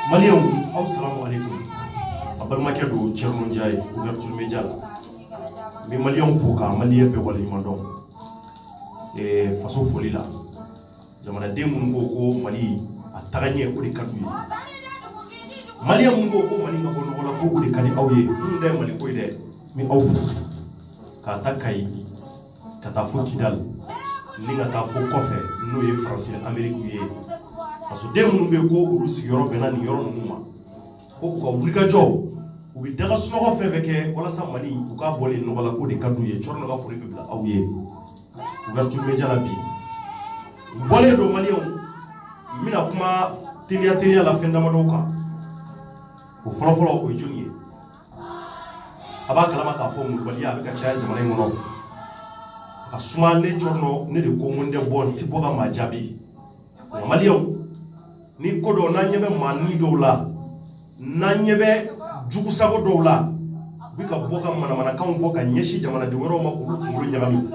Maliens, assalamu alaikum. Abalmakɛ do Thierno Ndiaye ouverture média la. Mais Maliens fo ka Malien bɛɛ waleɲuman dɔn. Faso foli la. Jamanaden minnu ko ko Mali a tagaɲɛ o de ka d'u ye. Malien minnu ko ko Mali ka bɔ nɔgɔ la ko o de ka di aw ye. Minnu tɛ Mali ko ye dɛ, min aw fo. Ka taa Kayi, ka taa fo Kidali, ni ka taa fo kɔfɛ n'o ye France Amérique ye. Parce que den minnu bɛ ko olu sigiyɔrɔ bɛnna nin yɔrɔ ninnu ma ko u ka wulikajɔ u bɛ daga sunɔgɔ fɛn fɛn kɛ walasa Mali u k'a bɔlen nɔgɔ la k'o de ka d'u ye. Cɔrɔ ka foli bɛ bila aw ye ouverture média la bi u bɔlen don Maliens n bɛna kuma teliya la fɛn damadɔw kan. O fɔlɔfɔlɔ o ye jɔnni ye? A b'a kalama k'a fɔ mulibaliya a bɛ ka caya jamana in kɔnɔ. A suma ne Cɔrɔ ne de ko n ko n tɛ bɔ n tɛ bɔ ka maa jaabi. Maliens ni ko dɔw n'an ɲɛ bɛ maa ni dɔw la n'an ɲɛ bɛ jugusago dɔw la u bɛ ka bɔ ka manamanakanw fɔ ka ɲɛsin jamanaden wɛrɛw ma k'olu kunkolo ɲagami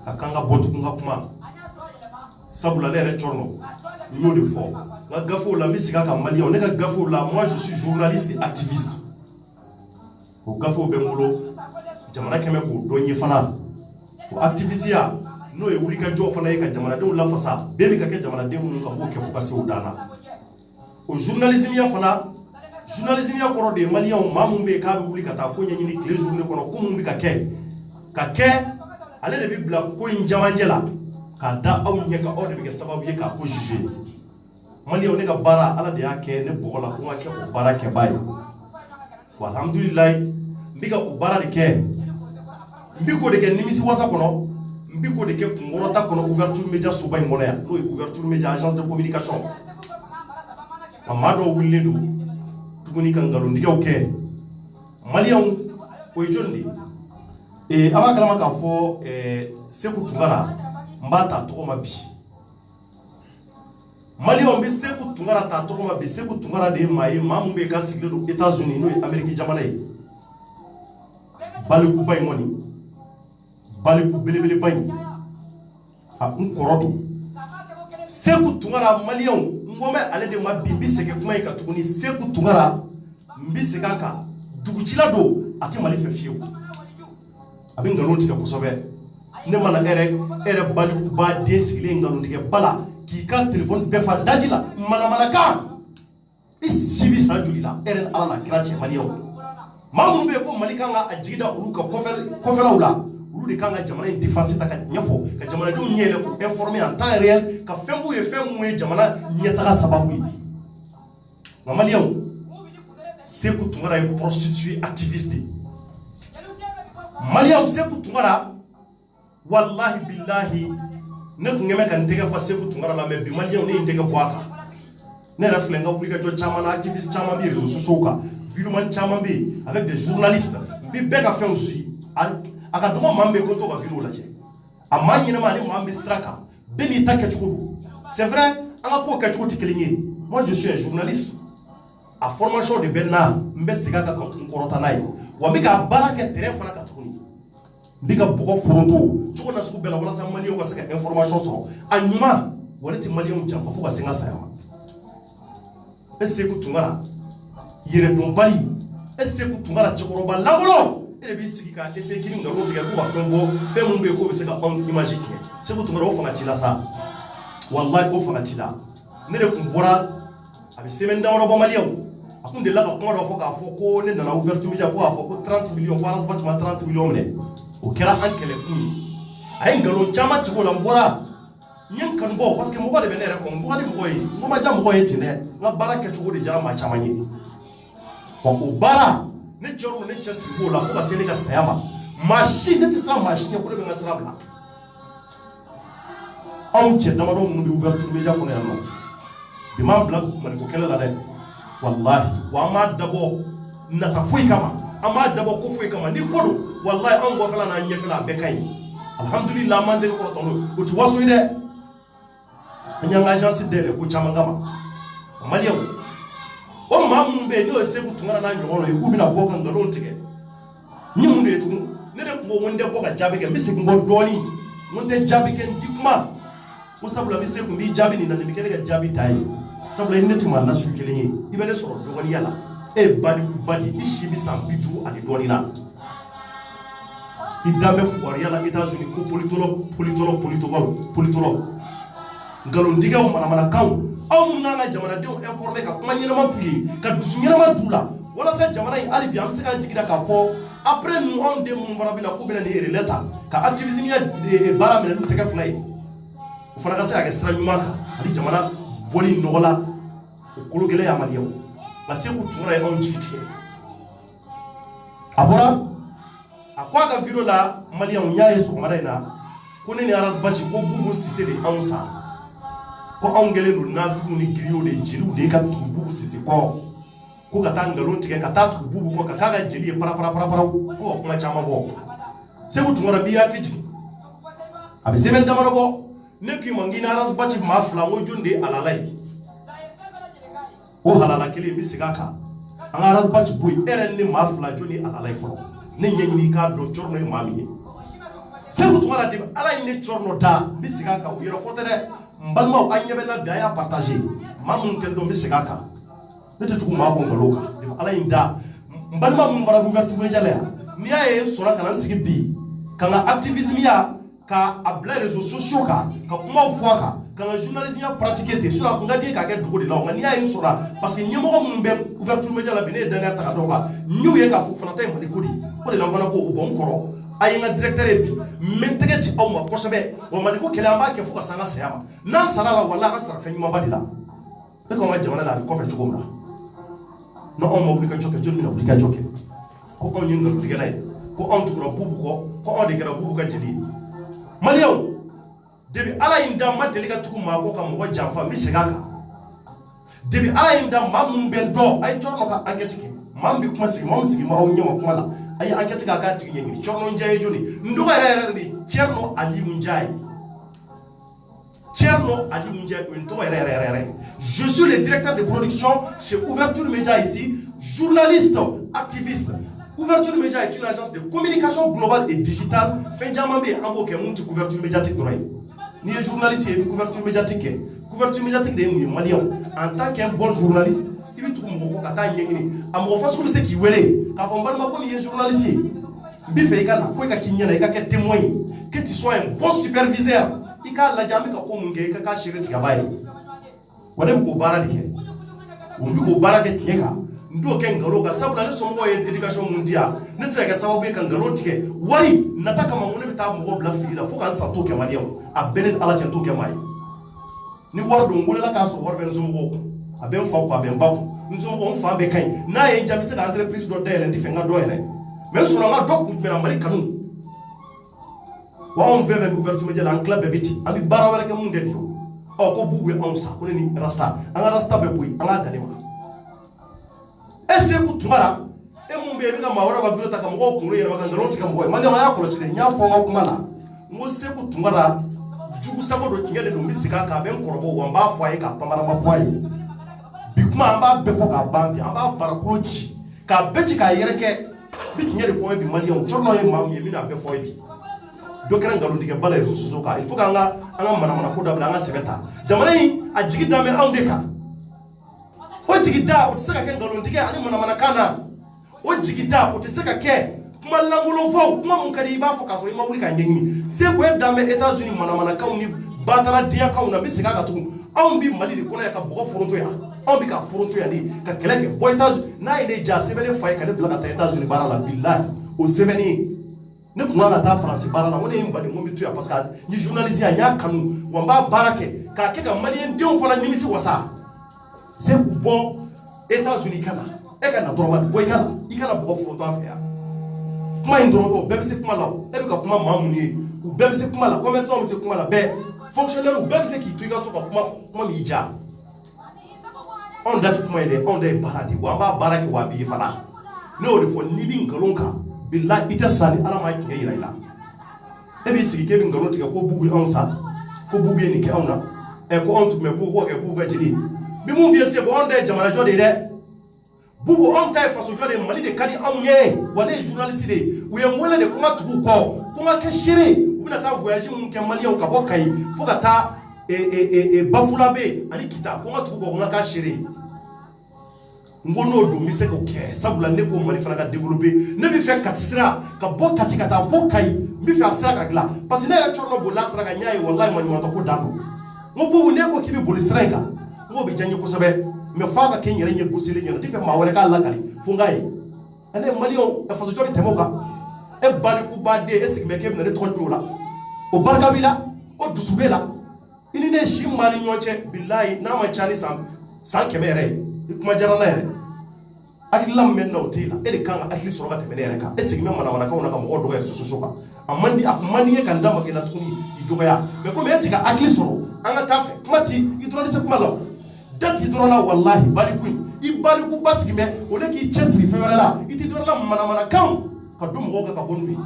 ka kan ka bɔ tugun ka kuma. Sabula ne yɛrɛ Cɔrɔ n y'o de fɔ n ka gafew la n bɛ sigi a kan Maliens ne ka gafew la moi je suis journaliste et activiste. O gafew bɛ n bolo jamana kɛmɛ k'o dɔn n ye fana. O activisiya n'o ye wulikajɔ fana ye ka jamanadenw lafasa bɛɛ bɛ ka kɛ jamanaden minnu ka b'o kɛ fo ka se o dan na. O journalismiya fana journalismiya kɔrɔ de ye Maliens maa mun bɛ yen k'a bɛ wuli ka taa ko ɲɛɲini tile journée kɔnɔ ko mun bɛ ka kɛ ale de bɛ bila ko in jamajɛ la k'a da aw ɲɛ ka aw de bɛ kɛ sababu ye k'a ko juger. Maliens ne ka baara Ala de y'a kɛ ne bɔgɔ la ko n ka kɛ o baara kɛbaa ye. Wa alhamdulilayi n bɛ ka o baara de kɛ n bɛ k'o de kɛ nimisiwasa kɔnɔ. N bɛ k'o de kɛ kunkɔrɔta kɔnɔ ouverture média soba in kɔnɔ yan n'o ye ouverture média agence de communication. A maa dɔw wulilen don tuguni ka nkalontigɛw kɛ. Maliens o ye jɔnni de ye? A b'a kalama k'a fɔ Seku Tunkara n b'a ta tɔgɔ ma bi. Maliens bɛ Seku Tunkara ta tɔgɔ ma bi. Seku Tunkara de ye maa ye maa mun bɛ yen k'a sigilen don États-Unis n'o ye Amérique jamana ye. Balikuba in kɔni baliku belebeleba in a n kɔrɔ don. Seku Tunkara Maliens n ko mɛ ale de ma bi n bɛ segin kuma in kan tuguni. Seku Tunkara n bɛ segin a kan dugutila don a tɛ Mali fɛ fiyewu a bɛ nkalon tigɛ kosɛbɛ. Ne mana ɛrɛ balikuba den sigilen nkalon tigɛ bala k'i ka téléphone bɛɛ fa daji la manamanakan i si bɛ san joli la ɛrɛ ni Ala na kira cɛ Maliens maa minnu bɛ yen ko Mali kan ka a jigi da olu ka kɔfɛlaw la olu de kan ka jamana in défense ta ka ɲɛfɔ ka jamanadenw ɲɛ yɛlɛ k'u informer en temps réel ka fɛn f'u ye fɛn mun ye jamana ɲɛtaga sababu ye. Nka Maliens Seku Tunkara ye prostituée activiste de. Maliens Seku Tunkara wallahi billahi ne tun ŋɛmɛ ka n tɛgɛ fa Seku Tunkara la mais bi Maliens ne ye n tɛgɛ bɔ a kan. Ne yɛrɛ filɛ n ka wulikajɔ caman na activiste caman bɛ réseaux sociaux kan vidéoman caman bɛ yen avec des journalistes n bɛ bɛɛ ka fɛnw suit. A ka dɔgɔ maa min bɛ yen ko n t'o ka vidéo lajɛ. A maa ɲɛnama ani maa min bɛ sira kan bɛɛ n'i ta kɛcogo don. C'est vrai an ka kow kɛcogo tɛ kelen ye. Moi je suis un journaliste. A formation de bɛ n na n bɛ segin a kan ka n kɔrɔta n'a ye wa n bɛ ka baara kɛ terrain fana kan tuguni. N bɛ ka bɔgɔ foronto cogo na sugu bɛɛ la walasa Maliens ka se ka information sɔrɔ a ɲuman wa ne tɛ Maliens janfa fo ka se n ka saya ma. E Seku Tunkara yɛrɛdɔnbali e Seku Tunkara cɛkɔrɔba lankolon e de b'i sigi ka essayer k'i nkalon tigɛ k'u ka fɛn fɔ fɛn mun bɛ yen k'o bɛ se ka anw image tigɛ. Seku Tunkara o fanga t'i la sa wallahi o fanga t'i la. Ne de tun bɔra a bɛ semaine damadɔ bɔ Maliens a tun delila ka kuma dɔ fɔ k'a fɔ ko ne nana ouverture média ko k'a fɔ ko 30 millions ko Arasaba tun ma 30 millions minɛ o kɛra an kɛlɛkun ye a ye nkalon caman tigɛ o la n bɔra n ye n kanubɔ parce que mɔgɔ de bɛ ne yɛrɛ kɔ n bɔgɔ di mɔgɔ ye n ko ma diya mɔgɔ ye ten dɛ n ka baara kɛcogo de diyara maa caman ye wa o baara ne Cɔrɔ ne cɛ sigi b'o la fo ka se ne ka saya ma maa si ne tɛ siran maa si ɲɛ ko ne bɛ n ka sira bila anw cɛ damadɔ minnu bɛ ouverture média kɔnɔ yan nɔ bi m'an bila maliko kɛlɛ la dɛ wallahi wa an m'a dabɔ nata foyi kama an m'a dabɔ ko foyi kama ni ko don wallahi anw kɔfɛla n'an ɲɛfɛla a bɛɛ ka ɲi alhamdulillah an m'an dege kɔrɔ tɔnɔ o tɛ waso ye dɛ an y'an ka agence dayɛlɛ ko caman kama Maliens o maa minnu bɛ yen n'o ye Seku Tunkara n'a ɲɔgɔnw ye k'u bɛna bɔ ka nkalon tigɛ ni mun de ye tugun ne de tun ko n tɛ bɔ ka jaabi kɛ n bɛ segin n kɔ dɔɔnin n tɛ jaabi kɛ n ti kuma ko sabula n bɛ Seku n b'i jaabi nin na nin bɛ kɛ ne ka jaabi da ye sabula ne tuma na su kelen ye I bɛ ne sɔrɔ dɔgɔniya la e badi I si bi san 50 ani dɔɔni na I dan bɛ fugariya la États-Unis ko politologue ngalontigɛw manamanakanw aw mun n'an ka jamanadenw informer ka kuma ɲɛnama f'u ye ka dusu ɲɛnama d'u la walasa jamana in hali bi an bɛ se k'an jigi da k'a fɔ après nous anw den minnu fana bɛ na k'u bɛna nin relais ta ka activisme baara minɛ n'u tɛgɛ fila ye o fana ka se ka kɛ sira ɲuman kan ani jamana bɔli nɔgɔ la o kolo gɛlɛn y'a maliyɛnw nka Seku Tunkara ye anw jigi tigɛ a bɔra a ko a ka video la maliyɛnw n y'a ye sɔgɔmada in na ko ne ni Arazbachi ko Bubu Sise de anw sa ko anw kɛlen don nafigiw ni griots de jeliw de ka tugu Bubu Sise kɔ ko ka taa ngalon tigɛ ka taa tugu Bubu kɔ ka k'a ka jeli ye para ko ka kuma caman fɔ Seku Tunkara n'i hakili jigin a bɛ semaine damadɔ bɔ ne k'i ma n k'i ni Arazbachi maa fila n ko jɔn de ye halala ye o halala kelen n bɛ segin a kan an ka Arazbachi bɔ yen e yɛrɛ ni ne maa fila jɔn de ye halala ye fɔlɔ ne ɲɛɲini k'a dɔn Cɔrɔnɔ ye maa min ye Seku Tunkara de ala ye ne Cɔrɔnɔ da n bɛ segin a kan o yɛrɛ fɔ tɛ dɛ n balimaw an ɲɛ bɛ n na bi a y'a partager maa minnu tɛ dɔn n bɛ segin a kan ne tɛ tugu maa bɔ nkalon kan ala in da n balima minnu fana b'ouverture média la yan n'i y'a ye n sɔnna ka na n sigi bi ka n ka activisme ya ka a bila réseaux sociaux kan ka kumaw fɔ a kan ka n ka journalisme ya pratiquer ten sinon a kun ka di ye k'a kɛ dogo de la nka n'i y'a ye n sɔnna parce que ɲɛmɔgɔ minnu bɛ ouverture média la bi ne ye danaya ta ka da o kan n y'u ye k'a fɔ fana ta ye Mali ko de o de la n fana ko o bɔ n kɔrɔ a ye n ka directeur ye bi n bɛ n tɛgɛ di aw ma kosɛbɛ wa Mali ko kɛlɛ an b'a kɛ fo ka se an ka saya ma n'an sara la walahi an ka sara fɛn ɲumanba de la ne ko an ka jamana la a bɛ kɔfɛ cogo min na non anw ma wulikajɔ kɛ jɔn bɛna wulikajɔ kɛ ko anw ye ngalontigɛla ye ko anw tugura Bubu kɔ ko anw de kɛra Bubu ka jeli ye maliyɛnw depuis ala ye n da n ma deli ka tugu maa kɔ ka mɔgɔ janfa n bɛ segin a kan depuis ala ye n da maa minnu bɛ n dɔn a ye Cɔrɔnɔ ka enquête kɛ maa min bɛ kuma sigi maa min sigi aw ɲɛma kuma la a ye enquête kɛ a k'a tigi ɲɛɲini Cɔrɔnɔ Njaay ye jɔn ye n dɔgɔ yɛrɛ de Thierno Aliou Njaay Thierno Aliou Njaay o ye n tɔgɔ yɛrɛ je suis le directeur de production chez Ouverture Média ici journaliste activiste Ouverture Média est une agence de communication globale et digitale fɛn caman bɛ yen an b'o kɛ mun tɛ couverture médiatique dɔrɔn ye n'i ye journaliste ye i bɛ couverture médiatique kɛ couverture médiatique de ye mun ye maliyɛnw en tant qu'un bon journaliste i bɛ tugu mɔgɔ kɔ ka taa ɲɛɲini a mɔgɔ fasugu bɛ se k'i wele k'a fɔ n balima ko nin ye journaliste ye n bɛ fɛ i ka na ko i ka k'i ɲɛna i ka kɛ témoin ye que tu sois un bon superviseur i k'a lajɛ an bɛ ka ko mun kɛ i ka k'a seere tigɛ b'a ye wa ne bɛ k'o baara de kɛ n bɛ k'o baara kɛ tiɲɛ kan n t'o kɛ nkalon kan sabula ne somɔgɔw ye éducation mun di yan ne tɛ se ka kɛ sababu ye ka nkalon tigɛ wari nata kama ko ne bɛ taa mɔgɔ bila fili la fo ka n sa t'o kɛ maliyɛnw a bɛɛ ni ala cɛ n t'o kɛ maa ye ni wari don n welela k'a sɔrɔ wari bɛ n somɔgɔw kun a bɛ n fa kun a bɛ n ba kun n somɔgɔw n fa bɛɛ ka ɲi n'a ye n jaabi n bɛ se ka entreprise dɔ dayɛlɛ n tɛ fɛ n ka dɔ yɛrɛ mais n sɔnna n ka dɔ kun jumɛn Mali kanu wa anw fɛn fɛn bɛ ouverture média la an tila bɛɛ bɛ ten an bɛ baara wɛrɛ kɛ mun tɛ nin ye ɔ ko Bubu ye anw sa ko ne ni rasta an ka rasta bɛ bɔ yen an k'a dan ne ma Seku Tunkara e mun bɛ yen i bɛ ka maa wɛrɛ ka video ta ka mɔgɔw kunkolo yɛlɛma ka nkalon tigɛ mɔgɔ ye maliyɛnw a y'a kɔlɔsi dɛ n y'a fɔ n ka kuma la n ko Seku Tunkara jugu sago dɔ tiɲɛ de don n bɛ segin a kan a bɛ n kɔrɔbɔ wa n b'a fɔ a ye k'a panparama fɔ a ye bi kuma an b'a bɛɛ fɔ k'a ban bi an b'a barakolo ci k'a bɛɛ ci k'a yɛrɛkɛ n bɛ tiɲɛ de fɔ ye bi maliyɛnw Cɔrɔnɔ ye maa min ye n bɛna a bɛɛ fɔ ye bi dɔ kɛra nkalontigɛba la réseaux sociaux kan il faut k'an ka manamana ko dabila an ka sɛbɛ ta jamana in a jigi dan bɛ anw de kan o jigi da o tɛ se ka kɛ nkalontigɛ ani manamanakan na o jigi da o tɛ se ka kɛ kuma lankolon fɔ kuma mun ka di i b'a fɔ k'a sɔrɔ i ma wuli ka ɲɛɲini Seku ye dan bɛ États-Unis manamanakanw ni bataradenyakanw na n bɛ segin a kan tugun anw bɛ Mali de kɔnɔ yan ka bɔgɔ foronto yan anw bɛ ka foronto yan de ka kɛlɛ kɛ bɔ États-Unis n'a ye ne ja sɛbɛn ne fa ye ka ne bila ka taa États-Unis baara la bilahi o sɛbɛn ye ne kun kan ka taa Faransi baara la ko ne ye n bali n ko n bɛ to yan parce que n ye journaliste ye n y'a kanu wa n b'a baara kɛ k'a kɛ ka maliyɛn denw fana nimisi wasa Seku bɔ États-Unis ka na e ka na dɔrɔn bɔ i kana bɔgɔ foronto an fɛ yan kuma in dɔrɔn tɛ bɛɛ bɛ se kuma la e bɛ ka kuma maa minnu ye u bɛɛ bɛ se kuma la commerçants bɛ se kuma la bɛɛ fonctionnaire u bɛɛ bɛ se k'i to i ka so ka kuma min ja anw da tɛ kuma ye dɛ anw da ye baara de wa an b'a baara kɛ wa a b'i ye fana ne y'o de fɔ n'i bɛ nkalon kan bilahi i tɛ sa ni ala ma tiɲɛ yira i la e b'i sigi k'e bɛ nkalon tigɛ ko Bubu ye anw sa ko Bubu ye nin kɛ anw na ko anw tun bɛ Bubu kɛ Bubu ka jeli bi mun f'i ye Seku anw ta ye jamanajɔ de ye dɛ Bubu anw ta ye fasojɔ de ye Mali de ka di anw ye wa ne ye journaliste de ye u ye n wele de ko n ka tugu u kɔ ko n ka kɛ seere u bɛna taa voyage mun kɛ maliyɛnw ka bɔ Kayi fo ka taa bafulabe ani kita ko ngatu ko ngaka chéri ngono do mi se ko ke sabula ne ko mali fana ka développer ne bi fe katisira ka bo katika ta fo kai mi fe asira ka gla parce que ne ya chorno bo la sira ka nyaay wallahi man mo to ko dabo mo bobu ne ko kibi boli sira ka ngo bi janyi ko sabe me fa ka ken yere nye busiri nyana di fe ma wore ka la kali fu ngai ane mali o e faso jobi temoka e bali ku ba de e sigme ke ne to ko la o barka bila o dusubela ini ne shi mali nyoche billahi na ma chani sam kemere kuma jarana yere akila men na otila e de kan akili soroga temene yere ka e sigme mana ka ona ka mo do ga so ka amandi akumani kan dama ke na tuni idogaya me ko me tika akili soro anga tafe kumati idroni se kuma law dati idrona wallahi bali ku ibali ku basigi me ole ki chesri fewerela iti idrona mana kan ka dum go ka bonu.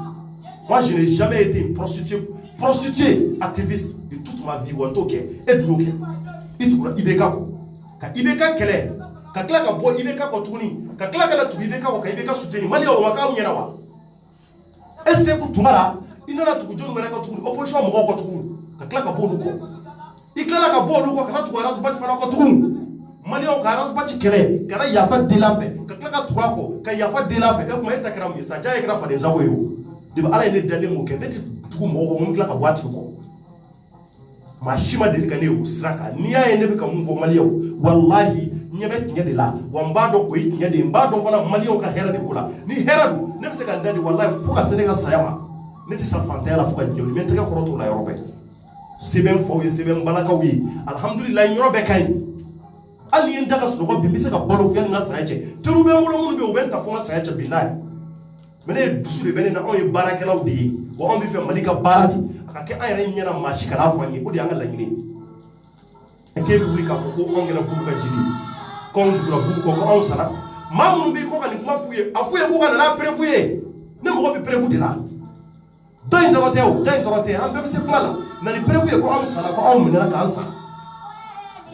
Moi je n'ai jamais été une prostituée activiste de toute ma vie wanto ke edroke itukura ibeka ko ka ibeka kele ka kla ka bo ibeka ko tuni ka kla ka tu ibeka ko ka ibeka suteni mali o waka unyana wa ese ku tumara inona tukujonu mera ko tuni opposition mo ko tuni ka kla ka bo ko ikla ka bo ko kana tu aras ba fana ko tuni mali o ka aras ba ci kele kana yafa de la fe ka kla ka tu ko ka yafa de la fe e kuma ita kra mu sa ja e kra fa de zawo yo de ba ala ne dale mo ke ne tuku mo ko mun kla ka wati ko ma shima de ka ne usraka ni ya ne ka mun fo maliyo wallahi nyebe kinya de la wamba do ko kinya de mba do wala maliyo ka hera de kula ni hera ne be se ka ndadi wallahi fuka senega sayama ne ti sa fantela fuka nyoli men taka koroto la yorobe seben fo ye seben balaka wi alhamdulillah yorobe kay ali en daga so ko bi se ka bolo fi nga sayache turube mulo mun be o benta fo nga sayache billahi mene dusu de bene na on ye barakelaw de wa on bi fe malika barati aka ke ayere nyana mashi kala fanyi o de anga lanyine e ke bi ka ko on gena bu ka jini ko on dura bu ko on sara mamu bi ko kan kuma fuye afuye ko kan na prefuye ne mo ko bi prefu de la doin dorote am be se kuma la na ni prefuye ko on sara ko on menera ka ansa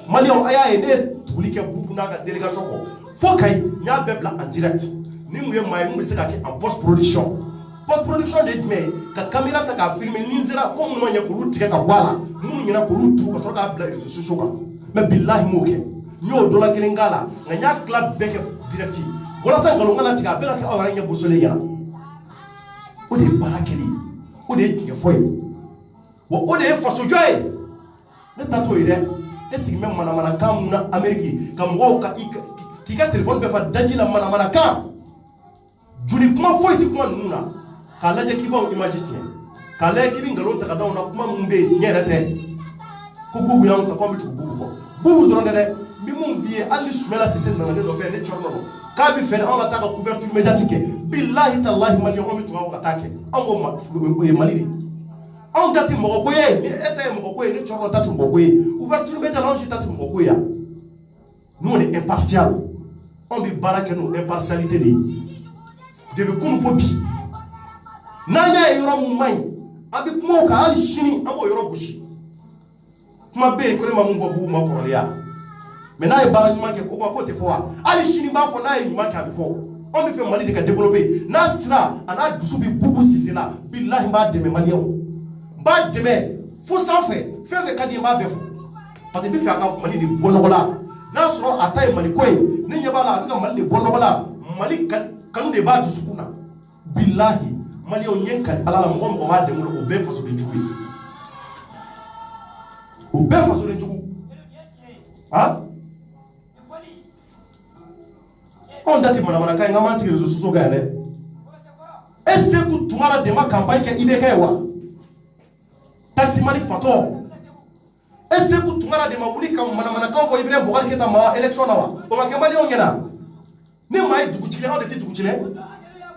mali on aya e de tulike bu na ka délégation ko fo kay nya bebla en direct ni mu ye may mu se ka ke en post production de me ka caméra ta ka filmer ni zera ko mu nya ko lutige ka wala mu nyina ko lutu ko so ka bla reso so ka me billahi mo ke nyo dola kelengala nga nya club beke direct wala sa ngalo ngala tiga be ka awara nya bosole yana o de barakeli o de kiye foye o de faso joy ne tato ire e sigi même mana kam na Amerique kam wo ka ki ka téléphone be fa daji la mana kam juni kuma foyi ti kuma nuna ka laje ki ba image ti ka le ki ngalo ta ka daw na kuma mumbe nyerete ko bubu ya so ko mi tu bubu do ndene mi mum vie ali sumela sisen na ngalo fe ne chorno ka bi fe on ta ka couverture médiatique billahi tallahi mali on mi tu ka take on ma mali on dati mo ko ye ni eta mo ko ye ni chorno tatu mo ko ye ouverture médiatique on tatu mo ko ya nous on est impartial on bi baraka nous impartialité de comme phobie nanya yoro mu mai abi kuma ka ali shini abo yoro bushi kuma be ko ne ma mu bu ma ko ya me na e bara nyuma ke ko te fo ali shini ba fo na e nyuma ka bi fo on bi fe mali de ka développer na stra ana dusu bi bubu sisela billahi ba de me mali o ba de me fo sans fe ka di ma be fo parce que bi fe aka mali de bonogola na soro atai mali koy ni nyaba la aka mali de bonogola mali kanu de ba dusu kuna billahi mali on yenkan alala mo ma de mo o be faso de jugu o be faso de jugu ha on dati mana kay ngama sigi rezo suso ga ne ese ku tumara de ma campagne ke ibe kay wa taxi mali fato ese ku tumara de ma wuli kam mana ka ko ibre bogal ke ta ma election na wa o ma ke mali on ngena ni mai dugu chile on de ti dugu chile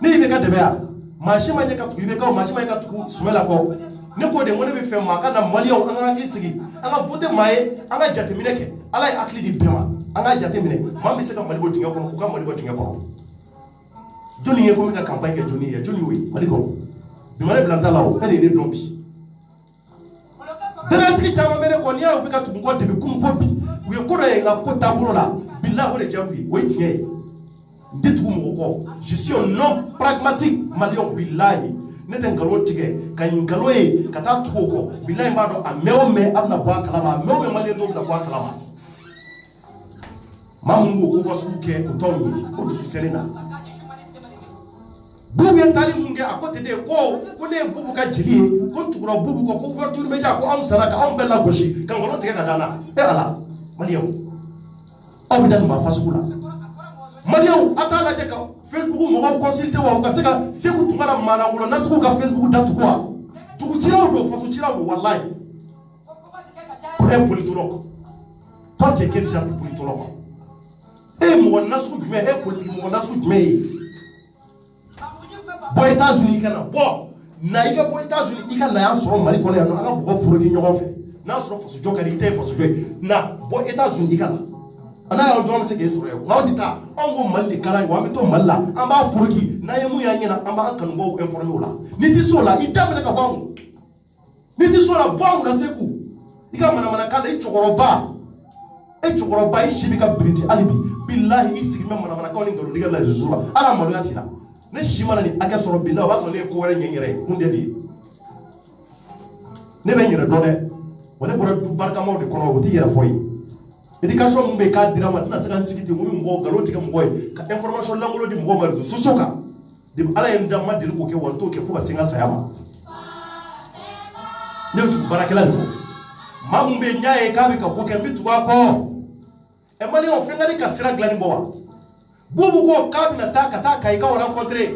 ni ibe ka de ba mashi ma ka tuibe ka mashi ma ka tu sumela ko ne ko de ngone be fe ma kana mali on anga kisigi anga vote mai anga jate mineke ala akli di bema anga jate mine mambi se ka mali bo tinga ko ka mali bo tinga ko joni ye ko mi ka campagne ke joni we mali ko bi mali blanta lawo e ne dombi dara tri chama mene ko ni ya ubika tu ngo de bi kum fobi we ko do ye nga ko tabulo la billahi wole jawi we kiye je suis un homme pragmatique malion billahi ne tɛ nkalon tigɛ ka nkalon ye ka taa tugu o kɔ bilahi b'a dɔn a mɛn o mɛn a bɛna bɔ a kalama a mɛn o mɛn maliyɛn dɔw bɛna bɔ a kalama maa mun b'o ko fasugu kɛ o t'anw ye o dusu tɛ ne na bubu ye taali mun kɛ a ko ten de ko ne ye bubu ka jeli ye ko n tugura bubu kɔ ko ouverture média ko anw sara ka anw bɛɛ lagosi ka nkalon tigɛ ka d'an na ala maliyɛnw aw bɛ da nin maa fasugu la maliyɛnw a t'a lajɛ ka Facebook mɔgɔw consulté wa u ka se ka Seku Tunkara Maalankolo Nasiru ka Facebook datugu wa dugucilaw don fasocilaw don wallahi ko un politologue toi tu es quel genre de politologue mɔgɔ nasugu jumɛn politique mɔgɔ nasugu jumɛn ye bɔ États-Unis i ka na bɔ na i ka bɔ États-Unis i ka na yan sɔrɔ Mali kɔnɔ yan nɔ an ka mɔgɔ forodi ɲɔgɔn fɛ n'a sɔrɔ fasojɔ ka di i tɛ ye fasojɔ ye na bɔ États-Unis i ka na n'a y'aw jɔn bɛ se k'e sɔrɔ yan nka aw tɛ taa anw ko Mali de kalan ye wa an bɛ to Mali la an b'a foroki n'an ye mun y'an ɲɛna an b'an kanubaw informer o la n'i tɛ se o la i da minɛ ka bɔ anw n'i tɛ se o la bɔ anw na Seku i ka manamanakan na i cɛkɔrɔba i si bɛ ka birinti hali bi bilahi i sigi bɛ manamanakanw ni nkalontigɛ la réseau la ala maloya t'i la ne si mana nin hakɛ sɔrɔ bilahi o b'a sɔrɔ ne ye ko wɛrɛ ɲɛ n yɛrɛ ye mun de ye ne bɛ n yɛrɛ dɔn dɛ wa ne bɔra du barikamaw de kɔnɔ o tɛ yɛrɛ fɔ ye éducation mun bɛ k'a dira ma tɛna se ka n sigi ten n bɛ mɔgɔw nkalon tigɛ mɔgɔ ye ka information lankolon di mɔgɔw ma réseaux sociaux kan ala ye n da n ma deli k'o kɛ wa n t'o kɛ fo ka se n ka saya ma ne bɛ tugu baarakɛla de kɔ maa mun bɛ yen n y'a ye k'a bɛ ka ko kɛ n bɛ tugu a kɔ maliyɛnw fɛn ka di ka sira dilanni bɔ wa bubu ko k'a bɛna taa ka taa Kayi ka rencontrer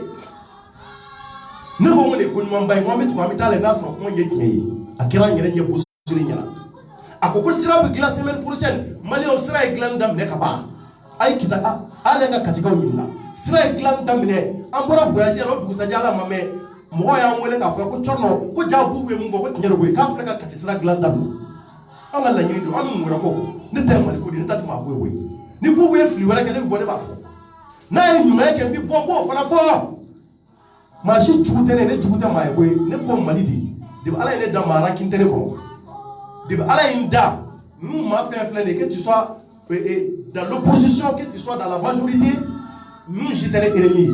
ne ko n ko nin ye ko ɲumanba ye n ko an bɛ tugu an bɛ taa lajɛ n'a sɔrɔ kuma in ye tiɲɛ ye a kɛra n yɛrɛ ɲɛ bosili ɲɛna a ko sira bɛ dilan semaine prochaine maliyɛnw sira ye dilanni daminɛ ka ban a ye kita ale ka katikaw ɲininka sira ye dilanni daminɛ an bɔra voyage la o dugusajɛ ala ma mɛn mɔgɔw y'an wele k'a fɔ ko cɔrɔnɔ ko ja bubu ye mun fɔ ko tiɲɛ de ko ye k'a filɛ ka kati sira dilan daminɛ an ka laɲini don an bɛ mun wɛrɛ kɔ ne ta ye maliko de ne ta tɛ maa ko ye koyi ni bubu ye fili wɛrɛ kɛ ne bɛ bɔ ne b'a fɔ n'a ye ɲuman kɛ n bɛ bɔ n b'o fana fɔ maa si jugu tɛ ne jugu tɛ maa ye koyi ne ko Mali de ala ye ne da maa rankin tɛ ne kɔnɔ de ala ye n da ninnu maa fɛn filɛ nin ye que tu sois dans l'opposition que tu sois dans la majorité ninnu si tɛ ne ennemi ye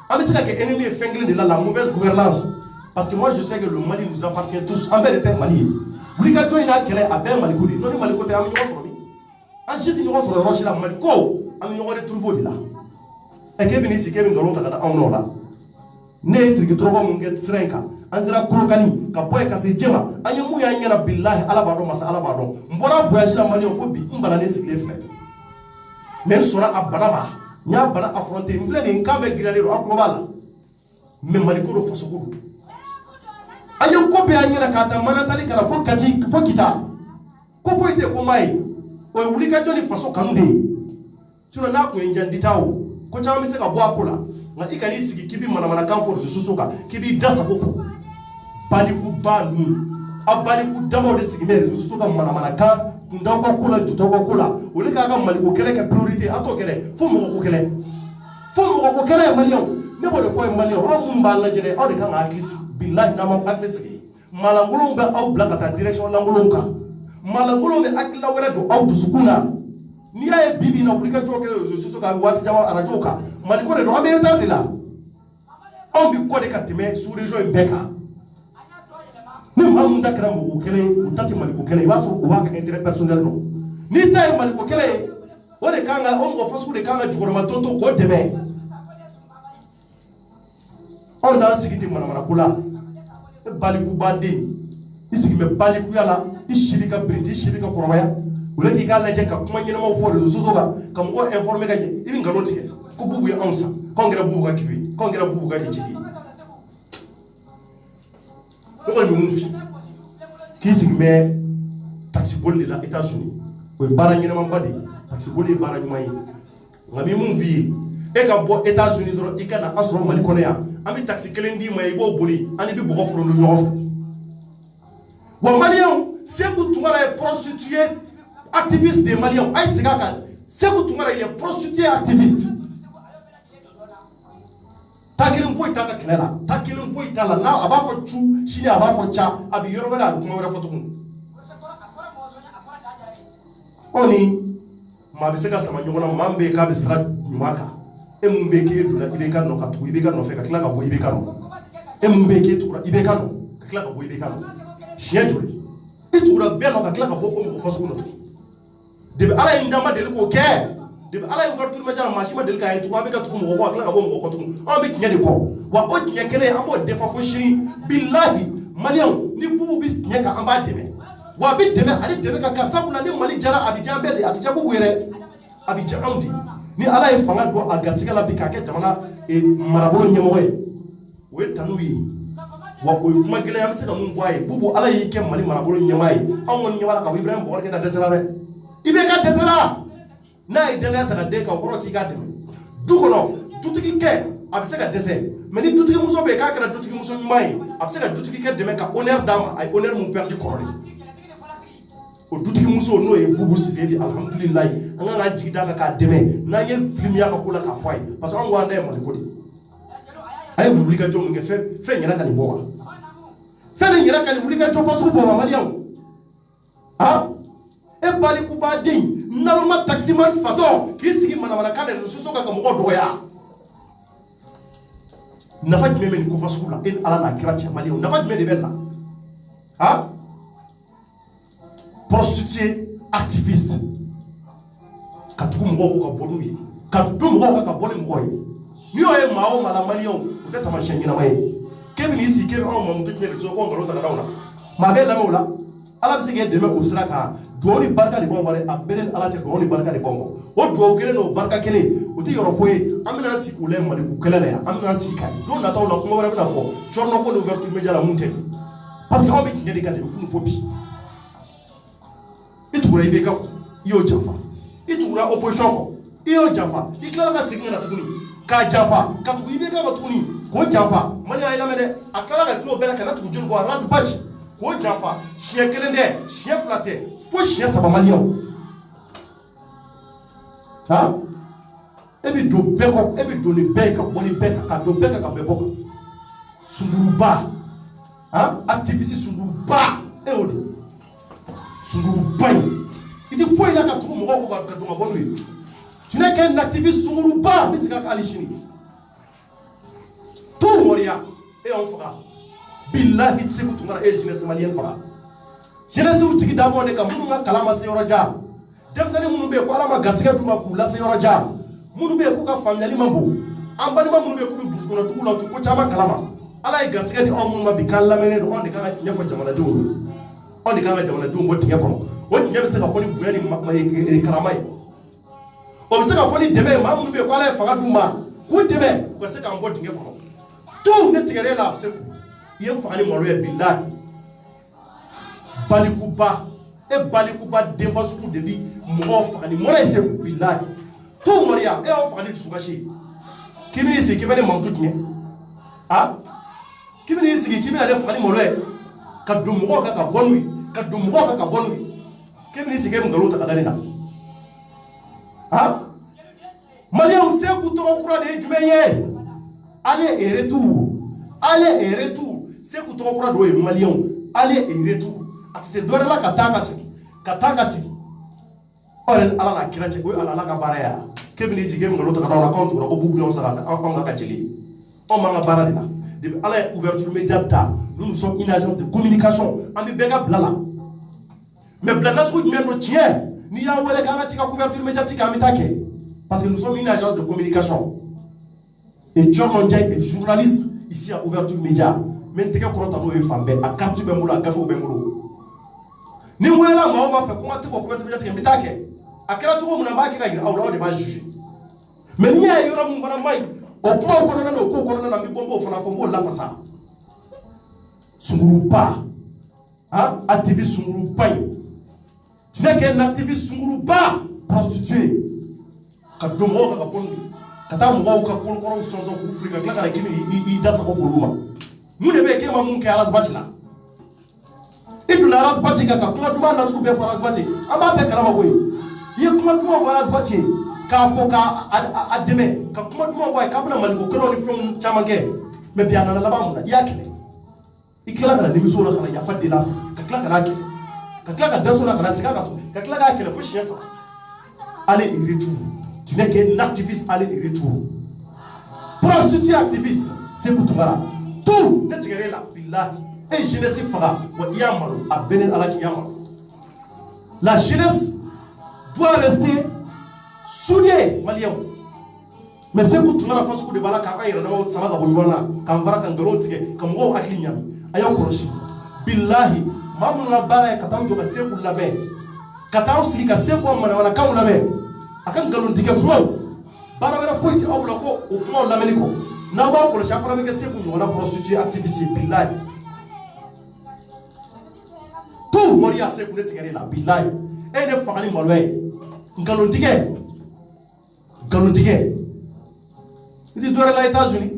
an bɛ se ka kɛ ennemi ye fɛn kelen de la mauvaise gouvernance parce que moi je sais que le Mali nous appartient tous an bɛɛ de tɛ Mali ye wulikajɔ in n'a kɛlɛ a bɛɛ ye Maliko de ye n'o ni Maliko tɛ an bɛ ɲɔgɔn sɔrɔ min an si tɛ ɲɔgɔn sɔrɔ yɔrɔ si la Maliko an bɛ ɲɔgɔn retrouver o de la k'e bɛ n'i sigi k'e bɛ nkalon ta ka da anw nɔ la ne ye tirikitɔrɔba mun kɛ sira in kan an sera Kolokani ka bɔ yen ka se Jɛma an ye mun y'an ɲɛna bilahi ala b'a dɔn masa ala b'a dɔn n bɔra voyage la maliyɛnw fo bi n bananen sigilen filɛ mais n sɔnna a bana ma n y'a bana affronter n filɛ nin n kan bɛɛ giriyalen don a tulo b'a la mais Maliko don fasoko don an ye ko bɛɛ y'an ɲɛna k'a ta Manatali ka na fo Kati fo Kita ko foyi tɛ ko maa ye o ye wulikajɔ ni faso kanu de ye sinon n'a kun ye n jan dita o ko caman bɛ se ka bɔ a ko la nka i ka n'i sigi k'i bɛ manamanakan fɔ réseaux sociaux kan k'i b'i da sago fɔ balikuba ninnu a baliku damaw de sigilen réseaux sociaux kan manamanakan kundaw ka ko la jutaw ka ko la olu k'a ka Maliko kɛlɛ kɛ priorité a t'o kɛ dɛ fo mɔgɔko kɛlɛ ye maliyɛnw ne b'o de fɔ ye maliyɛnw aw minnu b'a lajɛ dɛ aw de kan ka hakili sigi bilahi n'aw ma hakili sigi maalankolonw bɛ aw bila ka taa direction lankolonw kan maalankolonw bɛ hakilina wɛrɛ don aw dusukun na n'i y'a ye bi na wulikajɔ kɛ réseaux sociaux kan a bɛ waati caman arajow kan Maliko de don an bɛ retard de la anw bɛ kɔ de ka tɛmɛ sous région in bɛɛ kan ni maa mun ta kɛra mɔgɔ kɛlɛ ye u ta tɛ Maliko kɛlɛ ye i b'a sɔrɔ u b'a ka intérêt personnel dɔn n'i ta ye Maliko kɛlɛ ye o de kan ka o mɔgɔ fasugu de kan ka jukɔrɔma ton to k'o dɛmɛ anw n'an sigi ten manamanako la e balikubaden i sigi bɛ balikuya la i si b'i ka birinti i si b'i ka kɔrɔbaya o la k'i k'a lajɛ ka kuma ɲɛnamaw fɔ réseaux sociaux kan ka mɔgɔw informer ka ɲɛ i bɛ nkalon tigɛ ko bubu ye anw san k'anw kɛra bubu ka kife ye k'anw kɛra bubu ka ejigi ye ne kɔni bɛ mun f'i k'i sigi bɛ taxiboli de la États-Unis o ye baara ɲɛnamaba de ye taxiboli ye baara ɲuman ye nka min mun f'i ye e ka bɔ États-Unis dɔrɔn i ka na an sɔrɔ Mali kɔnɔ yan an bɛ taxi kelen d'i ma i b'o boli an ni bɛ bɔgɔ foronto ɲɔgɔn fɛ wa maliyɛnw Seku Tunkara ye prostitué activiste des Maliens a ye segin a kan Seku Tunkara il est prostitué activiste ta kelen foyi t'a ka kɛlɛ la ta kelen foyi t'a la n'a a b'a fɔ cu sini a b'a fɔ ca a bɛ yɔrɔ wɛrɛ a bɛ kuma wɛrɛ fɔ tuguni ɔ ni maa bɛ se ka sama ɲɔgɔn na maa min bɛ yen k'a bɛ sira ɲuman kan e mun bɛ yen k'e donna i bɛ ka nɔ ka tugu i bɛ ka nɔfɛ ka tila ka bɔ i bɛ ka nɔ e mun be ke tukura ibe kanu ka kila ka bo ibe kanu chien joli e tukura be no ka kila ka bo ko mo fasu no de ala yin dama de ko ke de ala yin fartu ma jara mashi ma de ka yin tukwa be ka tuku mo ko kila ka bo mo ko tuku on be kinya de ko wa o kinya kele amo de fa fo shiri billahi maliyan ni bubu bis kinya ka amba deme wa bi deme ali deme ka kasabula ni mali jara abijan be de atijabu were abijan amdi ni ala ye fanga do a gartiga la bi ka ke jamana marabolo nyemo ye o ye tanu ye wa o kuma gele am se ka mun voye bubu ala yi ke mali marabolo nyema ye an won nyema ka Ibrahim Bokar ke ta desera re ibe ka desera na i dele ta ka de ka koro ki ga de du kono tutiki ke a se ka dese mais ni tutiki muso be ka kara tutiki muso nyema ye a se ka tutiki ke de me ka honneur dama ay honneur mun perdu korole o dutigi muso no ye bubu sisedi alhamdulillah anga nga jigida ka deme na ye film ya ka kula ka fay parce que on wanda e maliko di ay publika jo nge fe nyira ka ni bowa fe ni nyira ka ni publika jo fasu bowa maliam ha e bali ku ba din naluma taxi man fato ki sigi mana ka de so ka mo do ya nafa jime men ko fasu la en ala na kira cha maliam nafa jime de benna ha prostituée activiste katuku moko ka bonu yi katuku moko ka bonu moko yi ni o ye mao mala malion peut-être ma chaîne na mai kemi ni si kemi on mamutu ne so ko ngalo ta dauna ma be la mola ala bi se ke deme o sira ka doni barka de bon bare abelen ala te doni barka de bon o do kele no barka kele o ti yoro foye amina si ko le mali ku kele ya amina si kai do na taw na kuma wara na fo chorno ko no vertu media la munte parce que on be ngedi ka de ku fobi itukura ibe ka iyo jafa itukura opposition ko iyo jafa ikala ka signa na tukuni ka jafa ka tuku ibe ka tukuni ko jafa mali ay lamede akala ka tuno bela kana tuku jun ko ras bachi ko jafa chien kelende chien flaté fo chien saba malion ha ebi do beko ebi do ni beka boni beka ka do beka ka bebo sunguruba ha activiste sunguruba e odi sunguru bay iti foi la ka tuku mo ko ka to ngabonu yi tu n'es qu'un activiste sunguru ba bisika ka alishini tout moria et on fera billahi tsiku tungara e jeunesse malienne fera jeunesse u tigi damo ne ka munu nga kalama se yoroja demsani munu be ko ala ma gasika duma ku la se yoroja munu be ku ka family mambo ambani ma munu be ku bisiko na tuku la tu ko chama kalama ala e gasika di on munu ma bi kan lamene do on de kana nyefo jamana do on de kana jamana do ngo tiye kono o tiye be se ka foni bueni karamai o se ka foni deme ma munu be ko ala e faga duma ku deme ko se ka ngo tinge kono tout ne tigere la se ye fani moro e billahi balikuba e balikuba devasuku debi mo fani moro e se billahi tout moria e o fani tsugashi kimi isi kimi ne mamtu tinye ha kimi isi kimi ale fani moro e ka dumo ka bonwi ka dumo ka bonwi kimi isi kimi ngalo ta kadani na ha malia use kuto kura de jumeye aller et retour c'est kuto kura do e malien aller et retour ati se dore la katanga si ore ala na kira che o ala la ka baraya kebini jige ngalo ta na compte ro bubu on sa on ka jeli on ma bara dina de ala ouverture médiata nous sommes une agence de communication ambi bega blala mais blala sou même tien ni ya wele kana tika couverture médiatique amitake parce que nous sommes une agence de communication et John Mondjay est journaliste ici à ouverture média mais tika korota no e fambe a carte be mulo a gafo be mulo ni mwela maoma fe kuma tiko couverture médiatique mitake akira tuko munambaki ka gira awla de ba juger mais ni ya yoro mun bana mai o kuma ko na no ko ko na mi bombo fana fombo la fasa sunguruba hein activiste sunguruba tu n'es qu'un activiste sunguruba prostitué ka domo ka bondi kata mo ka ko ko so so ku frika kala kimi I dasa ko fuluma mu de be ke ma mun ke alas bachila itu la alas bachika ka kuma duma na su be alas bachi amba be kala ma boy ye kuma duma alas bachi ka foka ademe ka kuma duma boy ka bana maliko kala ni from chamake me biana na laba mun ya kile ikila kana nimiso la kana ya fadila ka kila kana kile ka kila ka daso la kana sika ka kila ka kile fu chef aller et retour tu n'es qu'un activiste aller et retour prostitué activiste c'est pour tomara tout ne tigɛrɛ la billahi et jeunesse faga wa i y'a malo a bɛɛ ni ala cɛ i y'a malo. La jeunesse doit rester soudée, malien. Mais c'est que tu m'as la face de bala quand il y a un sama ka bonjourna quand vara quand galon tige quand mo akili nyam ayo koroshi billahi mamu na bala ka taw joka se ku labe ka taw sigi ka se ko mana wala ka labe akan galon tige kuma bala wala foiti aw la ko o kuma lameni ko na ba koroshi afara be ka se ku nyona prostituée activiste billahi tout moria se ku ne tigere la billahi e ne fagani malwe galon tige iti dore la États-Unis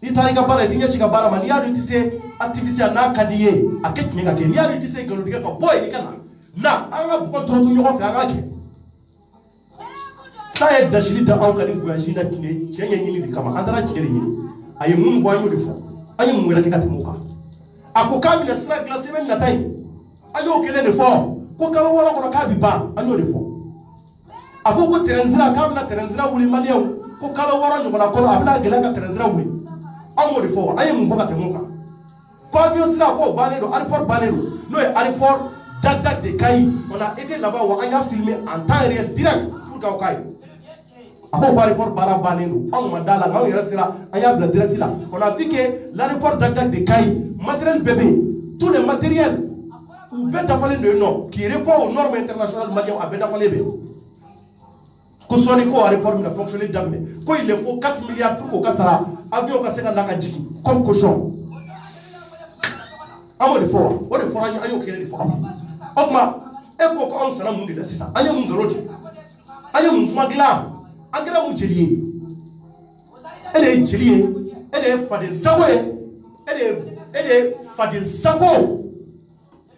ita ka bara itinya chika bara man ya do tise activiste na kadiye aket minga ke ya do tise galo diga ko boy dikana na anga ko to to nyoko fa ngake sa e da shiri da an kali voyage na kine chenye nyini dikama andara kire nyini ayi mun voyo de fo ayi mun wera kikati muka ako kabi na sra glace men na tai ayo kele ne fo ko ka wora ko ka bi ba ayo de fo ako ko terenzira kabla terenzira wuli maliyo ko kala wara nyugala ko abla gele ka terenzira wuli ango de fo ayi mun foka temuka ko avion sira ko bane do airport bane do no airport Dagdag de Kai on a été là-bas on a filmé en temps réel direct pour ka Kai ako ko airport bala bane do on mandala ngaw yera sira aya bla direct là on a vu que l'aéroport Dagdag de Kai matériel bébé tout le matériel ou beta fallait de non qui répond aux normes internationales maliennes a beta fallait be ko soni ko aéroport na fonctionner damé ko il le faut 4 milliards pour ko kasara avion ka seka ndaka jiki comme cochon amo de fo o de fo anyo ayo kele de fo okma e ko ko on sala mun de sisa anyo mun garoti anyo mun magla angra mu jelier ele jelier ele fadin sawe ele fadin sako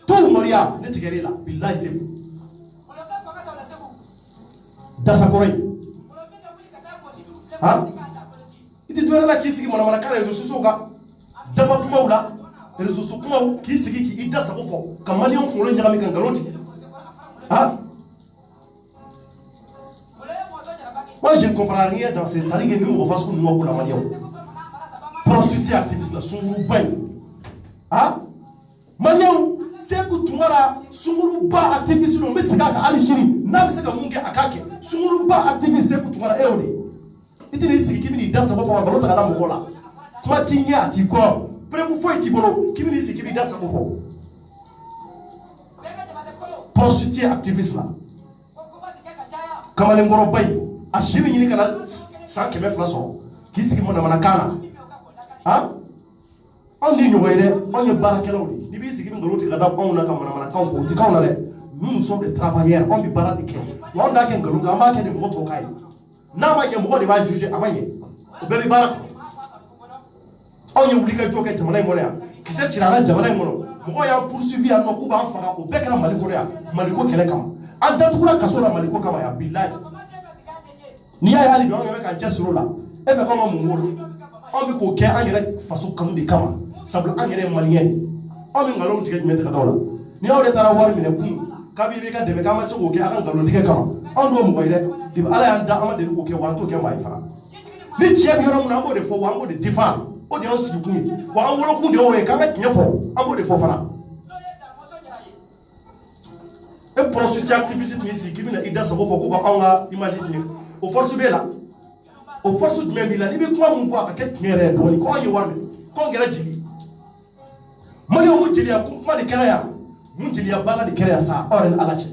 tout moria ne tigere la billahi c'est dasakoroy ha iti dore la kisigi mona mona kala yeso soga daba kuma wala rezo so kuma kisigi ki ida sako fo kamali on ko lo nyami kan galoti ha moi je ne comprends rien dans ces saligues nous on va se nous ko la mali prostituée activiste la sunguru bain ha malion seku tumara sunguru ba activiste no mesika ka alishiri na mesika munge akake sunguru ba activiste seku tumara eone itini siki kibini dasa bo fa balota kala mukola kuma tinya atiko prevu foi tibolo kibini siki kibini dasa bo prostituée activiste la kamale ngoro bay ashimi nyini kala sankeme flaso kisiki mona manakana ha on dit nous on est barakelo ni bi sigi ngoro ti kada on na kamana mana kan fo ti kan na le nous sommes des travailleurs on bi bara de ke on da ken ngoro ngamba ke de mo to kai na ma ye mo de ba juger amanye o be bi bara on ye wulika to ke tamana ngoro ya ki se tirala jamana ngoro mo ya poursuivi an ko ba fara o be kala maliko ya maliko kele kam an da tukura kasola maliko kama ya billahi ni ya hali do on be kan jesuro la e fe ko mo ngoro on bi ko ke an yere faso kanu de kama sabula an yere malien on bi ngalon tige jumete ka dawla ni awre tara war mine kun kabi be ka debe kama se ko ke an ngalon tige kama on do mo koyde di ala ya nda ama de ko ke wanto ke mai fara ni tie bi ro mo na mo de fo wa mo de difa o de on si kun wa an woro kun de o e ka be tinya fo an mo de fo fara e prostituée activiste ni si kimi na ida sabo ko ba on ga imagine o force be la o force de même la ni bi kuma mun ko ka ke tiere do ni ko yi warme ko ngera jili mali o jili ya kuma de kera ya mun jili ya bala de kera ya sa oren alache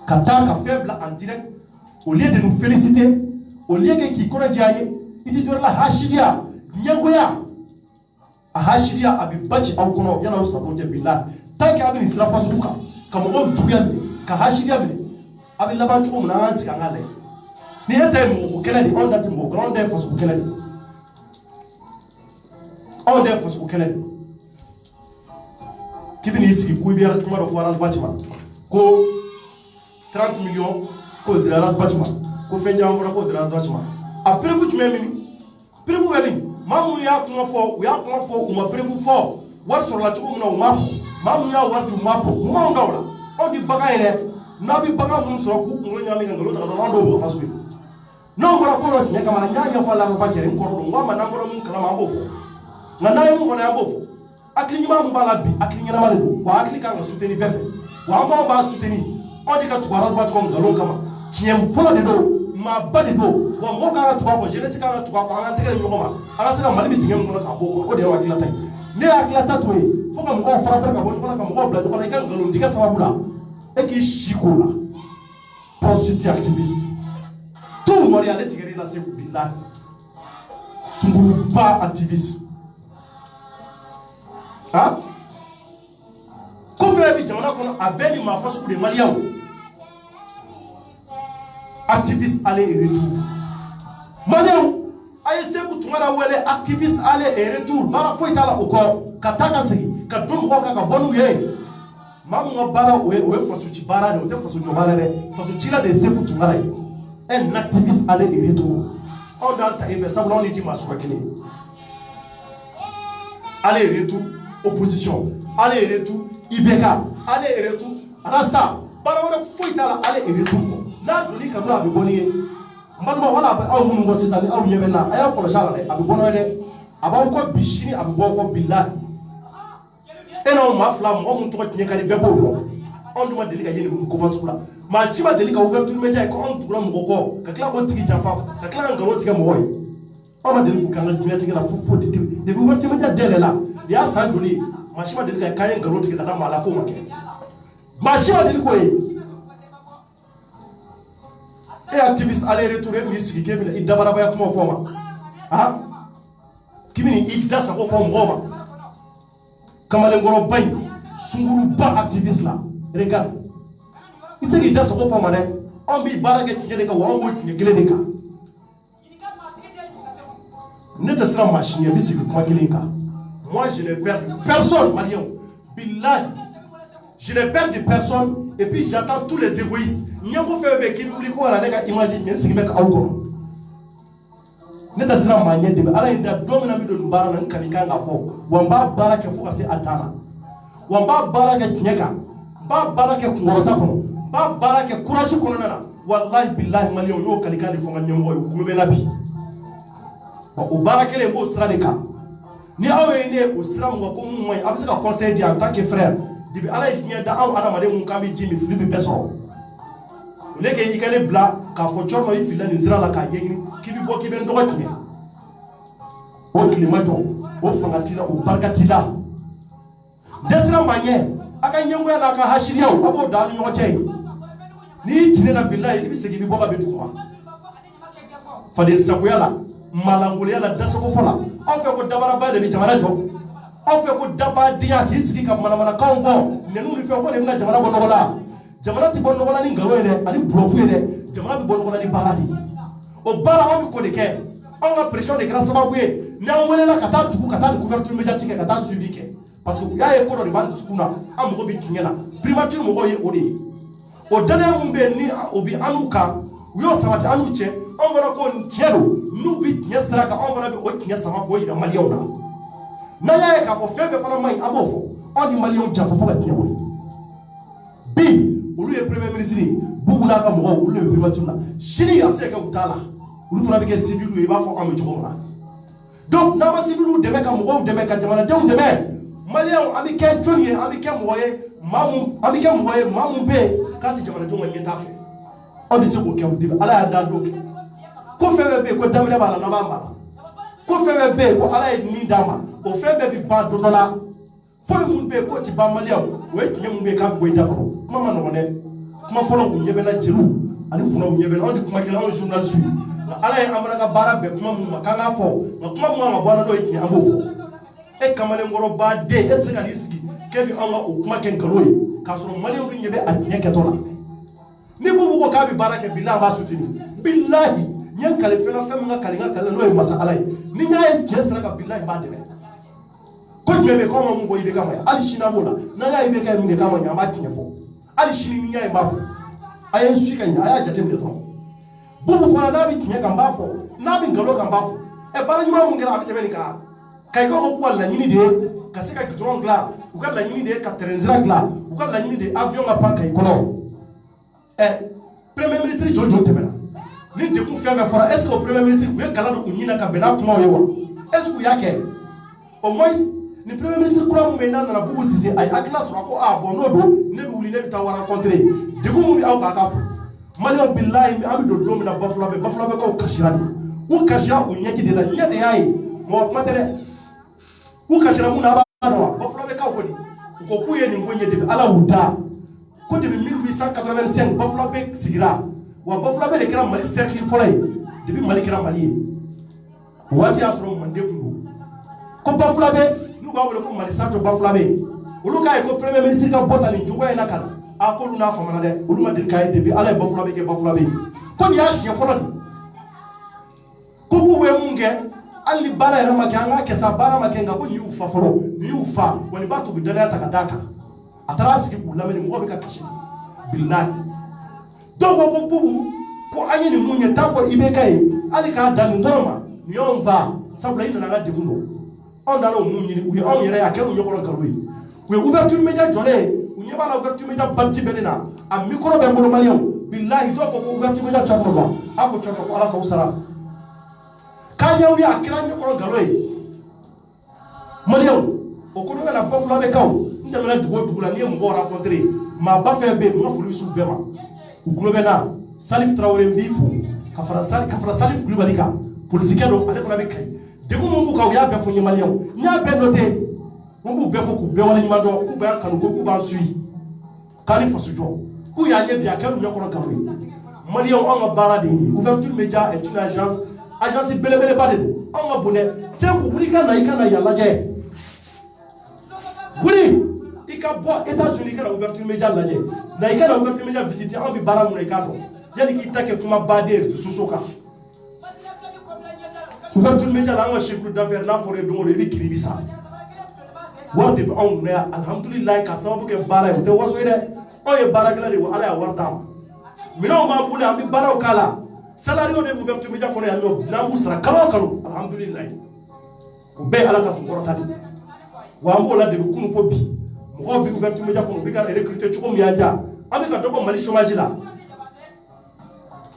kata ka faible en direct au lieu de nous féliciter au lieu que qui kora jaye iti dor la hashidia nyangoya a hashidia abi bachi au kono yana usabo je billah tanki abi israfa suka kama on juya ka hashidia bi abi labatu mun an sika ngale ni ete mo kenedi on that mo ground there for kenedi on there for kenedi kibini isi ku biara tuma do forage bâtiment ko 30 millions ko de la bâtiment ko fenja on ko de la bâtiment après vous tu m'aimes prévu wedding mamu ya kuma fo uma prévu fo war sur la tuko na uma fo mamu ya war tu mafo uma ndawla on di baga ene na bi baga mun so ku ngo nyami ngalo ta do ndo fasu non mora ko ro nyaka ma nyanya fa la ba chere ko do ngoma na mora mun kala ma bo fo ngana yimu wona yabo akli nyima mu bala bi akli nyina male do wa akli kan soutenir befe wa ma ba soutenir on dit ka tuara ba ko ngalon kama tiem folo de do ma ba de do wa mo ka tuwa ko jeunesse ka tuwa ko an tege nyoma ala saka mali bi tingem ko ka boko o de wa akila tay ne akila tatwe fo ka mo fara fara ka bon ko ka mo bla ko kan ngalon diga sababu la e ki shikola prostitute activiste tout mo ya tigere na se billah sunguru ba activiste ah ko fe bi jamana kono abeni ma fasu de maliaw activiste aller et retour maliaw ay se ku tungara wele activiste aller et retour bara foi tala uko kataka sigi ka dum ko ka bonu ye mamu ngo bara we fasu ci bara de o te fasu jo bara de fasu ci la de se ku tungara un activiste aller et retour on dans ta fait ça on dit ma soikine aller et retour opposition aller et retour ibeka aller et retour rasta bara wala foi tala aller et retour na doli ka do abi boni mbalma wala ba aw mun ngo sisani aw yebena aya ko shala de abi bono de abaw ko bishini abi bo ko billahi eno ma fla mo mun to ko nyeka di bebo do on duma deli ka yeni ko fasula ma shiba deli ka ouverture media ko on tugura mo ko ka kla ko tigi jafa ka kla ngalo tiga mo hoy o ma deli ko kan dunya tiga na fufo de ouverture media dele la ya sa doli ma shiba deli ka kayen ngalo tiga ka mala ko make ma shiba deli ko et activiste aller retourner misiki kebila idabara ba yakuma foma ah kimini idda sa ko fom goma kamale ngoro bay sunguru ba activiste la regarde ite idda sa ko foma ne on bi barake kigene ka wa on ni gelene ka ne te sera machine misiki kuma gelenka moi je ne perds personne malien billahi je ne perds de personne et puis j'attends tous les égoïstes nyako febe ki public ko ala neka imagine nyen sigi mek awko neta sira manye de ala inda domina mi do mbara nan kanika ngafo wamba barake fo kasi atana wamba barake nyeka ba barake ngorota kono ba barake courage kono nana wallahi billahi maliyo no kanika ni fo nganyongo yo kulube nabi o barake le bo stradeka ni awe ne o sira mo ko mo moy abisa ka conseil di en tant que frère dibi ala yinya da aw adamade mun kambi jimi flibi beso le ke yikale bla ka fo chorno yi filani zira la ka yegni kibi bo kibe ndo wakine o klimato o fangatila o barkatila desra manye aka nyengo ya ka hashiriya abo dalu nyoche ni tinena billahi ibi segi bi boga betukuma fade sakuyala malanguliyala dasoko fola aw fe ko dabara ba de bi jamana jo aw fe ko daba dia hisiki ka malamala kawo nenu ni fe ko de na jamana bo nogola jamana ti bon nogola ni ngalo ene ali blofu ene jamana bi bon nogola ni baradi o bara o ko de ke on a pression de grâce sababu ye na wele la kata tuku kata couverture médiatique kata suivi ke parce que ya e ko do ban sukuna am ko bi kinyana primature mo ko ye o de o dana mu be ni obi anuka yo sabati anuche on bara ko tielo nu bi nyesra ka on bara bi o kinya sama ko ira maliona na ya e ka ko febe fala mai abofo on di malion jafo fo ka tielo bi olu ye premier ministre bugula ka mo olu ye primature la shini am se ka utala olu fana be ke civil e ba fo am jogo na donc na ma civil de me ka mo de me ka jamana de me malion ami ke joni ami ke moye ami ke moye mamu be ka ti jamana de mo nyeta fe o di se ko ke o di ala ya dan do ko febe be ko damle bala na ba bala ko febe be ko ala ni dama o febe bi ba do la fo mun be ko ti ba malion we ki mun be ka bo ida ko mama no ne kuma folo ku yebe na jiru ani funa ku yebe na on di kuma kila on journal su ala ya amara ka bara be kuma mun makanga fo kuma mun ma bona do yi ambo fo e kamale ngoro ba de e tsika ni sigi kebi on o kuma ken kaloyi ka so malion ku yebe an nyeke to la ni bubu ko ka bi bara ke billahi ba sutini billahi nyen kale fena fem nga kale nga kale no masa alai ni nya jesra ka billahi ba de ko nyebe ko mo ngo ibe kama ya ali shina bola na ya ibe ka mi kama nya ba kinyefo ali shini ni nya ba fo ayen su ka nya aya jate mi to bubu fana na bi kinya kan ba fo na bi ngalo kan ba fo e bara nyuma mun gara abite beni ka kai ko ko wala nyini de ka se ka drone gla u ka la nyini de ka terenzira gla u ka la nyini de avion ga pa kai kono premier ministre Jojo Tebela ni de ku fiya fora est-ce que le premier ministre we kala do nyina ka bela kuma yewa est-ce que yake au moins ni premier ministre kura mu mena na bubu sisi ay akila sura ko bon no do ne bi wuli ne bi ta wa rencontrer de ko mu bi aw ka ka fu mali billahi mi abi do do mi na bafula be ko kashira u kashira u nyaki de la nyade yayi mo matere u kashira mu na ba do bafula be ka ko di ko kuye ni ngonye de ala wuda ko de 1885 bafula be sigira wa bafula be de kira mali cercle folay depuis mali kira mali wati asro mande kundu ko bafula be nous avons ko mali sato bafula be olu kay ko premier ministre ka botali jogo ena kala a ko luna famana de olu ma de kay depuis ala bafula be ke bafula be ko ya shi folodi ko bu we munge ali bara era makanga ke sa bara makenga ko ni ufa folo ni ufa woni batu bi dala takadaka atarasi ku lameni mo be ka kashi billahi dogo ko bubu ko anyi ni munye tafo ibe kai ali ka dami ndoma ni onva sabula ina na de kuno on daro munyi ni uye on yere akero nyokoro karoi we ouverture media jole unye bala ouverture media banti benina a micro be ngolo malion billahi dogo ko ouverture media charno ba ako charno ko ala ka usara kanya uri akira nyokoro garoi malion o ko na bafula be kaw ndamela dugo dugula ni mo rencontrer ma ba fe be mo fulu su bema ukulo be na Salif Traoré mbifu kafara Salif Koulibalika politique do ale fana be kay de ko mo ka ya be fo nyamalion nya be noté mo bu be fo ku be wala nyima do ku be kanu ko ku ba sui kali fasu jo ku ya nye bia karu nyokoro kamwe malion on bara de ouverture média est une agence belebele ba de on bonne c'est ku burika na ikana ya laje buri ika bo États-Unis kana ouverture média laje na ikana ouverture média visiter on bi bara mu na ikato yani ki take kuma bader susoka ouverture média la nga chiffre d'affaires na foré do mo bi kiribisa warde be on ne alhamdulillah ka sababu ke bara te waso ide o ye bara kala de ala ya warda mina ma bule am bi bara kala salario de ouverture média ko ne no na busra kalo alhamdulillah ko be ala ka ko rotadi wa mo la de kunu fo bi mo bi ouverture média ko bi ka recruter chuko mi anja am ka dobo mali chômage la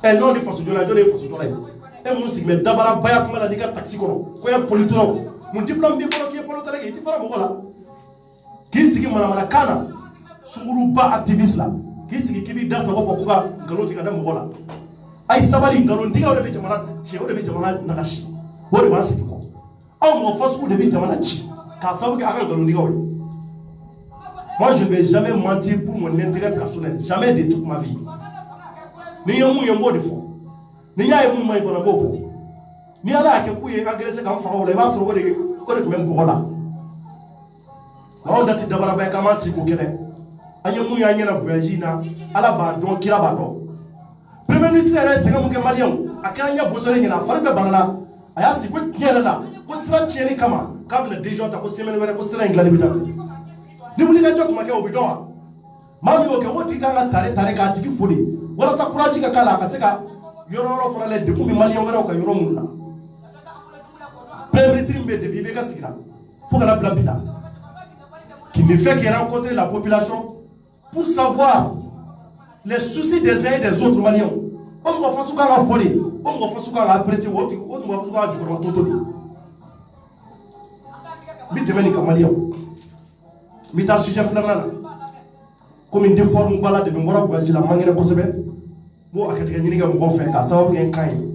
e non di faso jola e mo sigme dabara baya kuma la dika taxi ko ya politoro mon diplôme bi ko ki politoro ke ti fara mo la ki sigi mana kana sunguru ba activiste la ki sigi kibi da sa ko fo ka galoti ka da mo la ay sabali galon diga o de jamana ci o de jamana nagashi o de ba sigi ko aw mo fasu de jamana ci ka sabu ki aka galon diga o moi je vais jamais mentir pour mon intérêt personnel jamais de toute ma vie ni yamu yambo de fo ni yaay mu may fona bofo ni ala ke kuye agressé kam fa wala ba tro ko de même ko la on dati dabara ba kama siko kene anyamu ya nyana voyage na ala ba don kira ba do premier ministre ala senga mu ke malion akanya bosore nyana farbe banana aya siko nyana la ko sira cheni kama kabla dejo ta ko semaine wala ko sira ingla bida ni mu liga jok make obidoa mami o ke woti kanga tare ka tiki fodi wala sa courage ka kala ka seka yoro fana le de ko mi malion wala ka yoro munna premier ministre mbe de bibe ka sigira faut que la blabida qui ne fait que rencontrer la population pour savoir les soucis des uns et des autres maliens. On va faire ce qu'on a volé, on va faire ce qu'on a apprécié, on va faire ce qu'on a dit. Mais tu es un malien. Mais tu as un sujet flamand. Comme une déforme balade de mémoire pour agir la manière de concevoir. Moi, à quelqu'un qui a un fait, ça va bien cailler.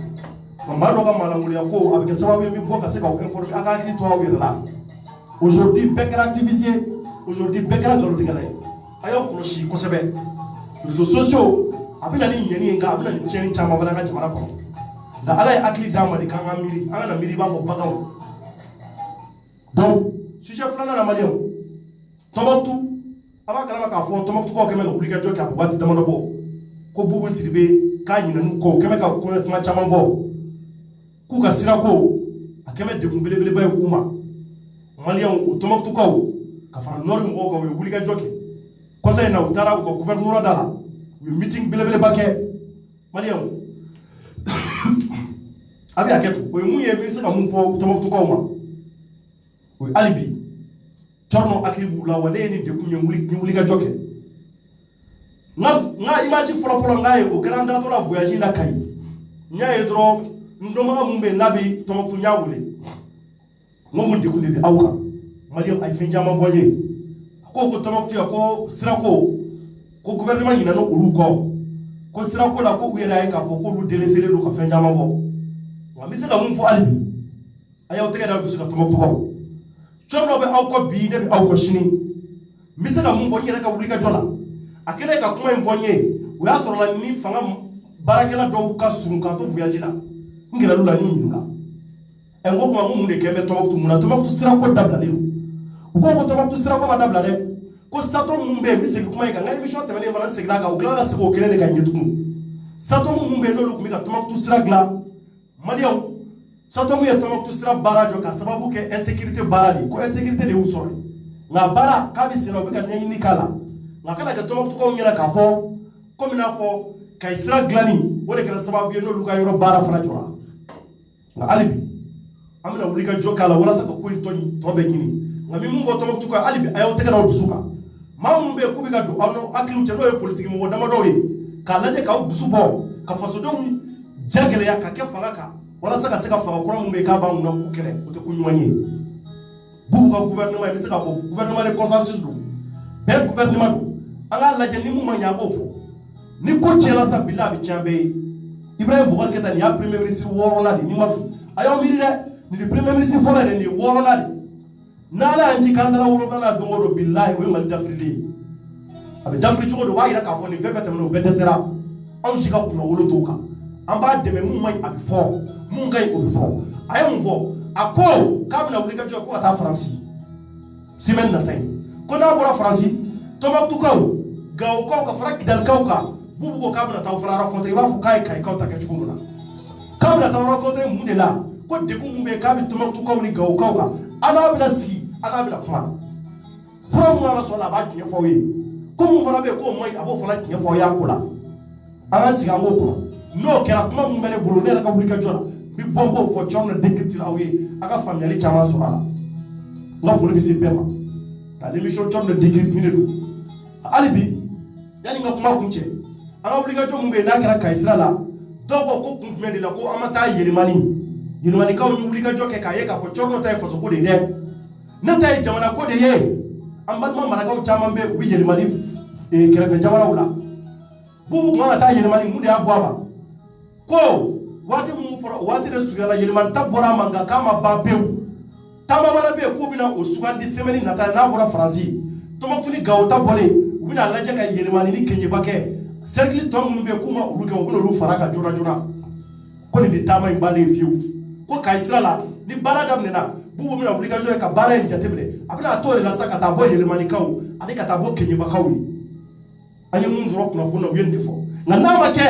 Maman, on va m'alamouler avec ça va bien me voir que c'est pas informé. À qui toi, on là. Aujourd'hui, Bekra activisé. Aujourd'hui, Bekra dans le Tigalaï. Ayo Koloshi, Kosebe. Les réseaux sociaux, après la ligne, il y a une chaîne qui a été faite. Dans la acte d'âme de Kangamiri, à la Miriba pour Bagao. Donc, sujet flanant la Malion. Tombouctou, avant que la Macafo, Tombouctou, comme elle obligatoire qui a pour battre dans le beau. Koboubou Sirbe, Kanyin, Nuko, Kameka, Konak Chamambo. Kuka Sirako, à Kemet de Kumbele Uma. Malion, ou Tombouctou, Kafar Norim Rogo, Wuliga Jockey. Conseil na utara ko gouverneur dala we meeting belebele baké malion abi aketu we muye mi se ka mun fo to moftu ko ma we alibi torno aklibu la wale ni de kunye wuli ga joké nga image folo ngaye o grand dato la voyage na kai nya edro ndoma mumbe nabi to moftu nyawule Mon découlé de Aouka. Malien a fait un envoyé. Ko Tombouctou ko Sirako ko gouvernement yi nano olu ko Sirako la ko uyela ay ka fo ko lu délaisser lu ka fait jama bo. Wa mi se ka mun fo albi. Ayaw tege da bisu ka Tombouctou ko. Chorno be aw ko bi ne be aw ko shini. Mi se ka mun fo nyere ka wuli ka jola. Akele ka kuma invonye. O ya soro la ni fanga barakela do ka surun ka to voyage la. Ngira lu la ni nyinga. En go kuma mun de keme Tombouctou Sirako dabla le. Ko Tombouctou Sirako ma dabla le. Ko sato mumbe mi se kuma ka ngai mission tamane wala se graga o graga se ko kelele ka nyetu sato mumbe lolu kumika Tombouctou Siragla malion sato mu ya Tombouctou Sira barajo ka sababu ke insécurité barali ko insécurité de usore nga bara kabi sino be ka nyini kala nga kala ka Tombouctou ko nyira ka fo comme na fo ka Siragla ni wala ka sababu ye lolu ka yoro bara fana jora nga alibi amina wuli ka jokala wala sa ko intoni tobe nyini nga mi mungo Tombouctou ko alibi ayo tegara dusuka mamu be kubi ka do ano akilu te do politique mo dama do yi ka laje ka dusu bo ka faso do jagele ya ka ke fanga ka wala saka saka fanga ko mu be ka ba mu na ku kere o te kunywanye bu ka gouvernement mi saka ko gouvernement de consensus do be gouvernement do ala laje ni mu ma nya bo fo ni ko chela sa bila bi chambe Ibrahim Boubacar Keita ni ya premier ministre woro na ni ma fi ayo mi ni premier ministre fo na ni woro na nala anji kandara wuro na dongo do billahi we mal dafrili abe dafri chogo do wayira ka fo ni veve tamno bedesera on shika kuma wuro toka amba deme mu mai abi fo mu ngai obi fo ayam fo ako kabna wulika jo ko ata France simen na tay ko na bora France Tombouctou ko gaw ko ka fara kidal ka bubu ko kabna taw fara raconter ba fu kai ka ta ke chukuna kabna taw raconter mu de la ko de ko mu be kabi Tombouctou ko ni gaw ka ana bila si ana bila kuma from wala so la ba tiye fo yi ko mu fana be ko mai abo fana tiye fo ya kula ana siga ngo ko no kera kuma mu mele bulu ne ka wuli ka jora bi bombo fo chorna décrypter awi aka family chama so ala nga fulu bi si pema ta l'émission chorna décrypter ni do alibi yani nga kuma kunche ana wuli ka jo mu be na kera ka israla dogo ko kunme de la ko amata yerimani yinwani ka onyu wuli ka jo ke ka ye ka fo chorno tay fo so ko de na tay jamana ko de ye amban ma mara ka chama be wi yerimani kera jamana wala bu ma ta yerimani mu de abwa ko wati mu fora wati de sugala yeliman tabora manga kama babeu tama wala be ko bina o sugandi semeni nata na bora franci Tombouctou ni gawta bole ubina laje ka yelimani ni kenye bake cercle tom mu be kuma uluke ubina lu faraka jora jora ko ni tama imbale fiu ko ka israla ni barada mnena bubu mina obligation ka bara njatebele abina atore la saka tabo yelimani kawu ani katabo kenye bakawi ayi munzuro kuna fona wende fo ngana make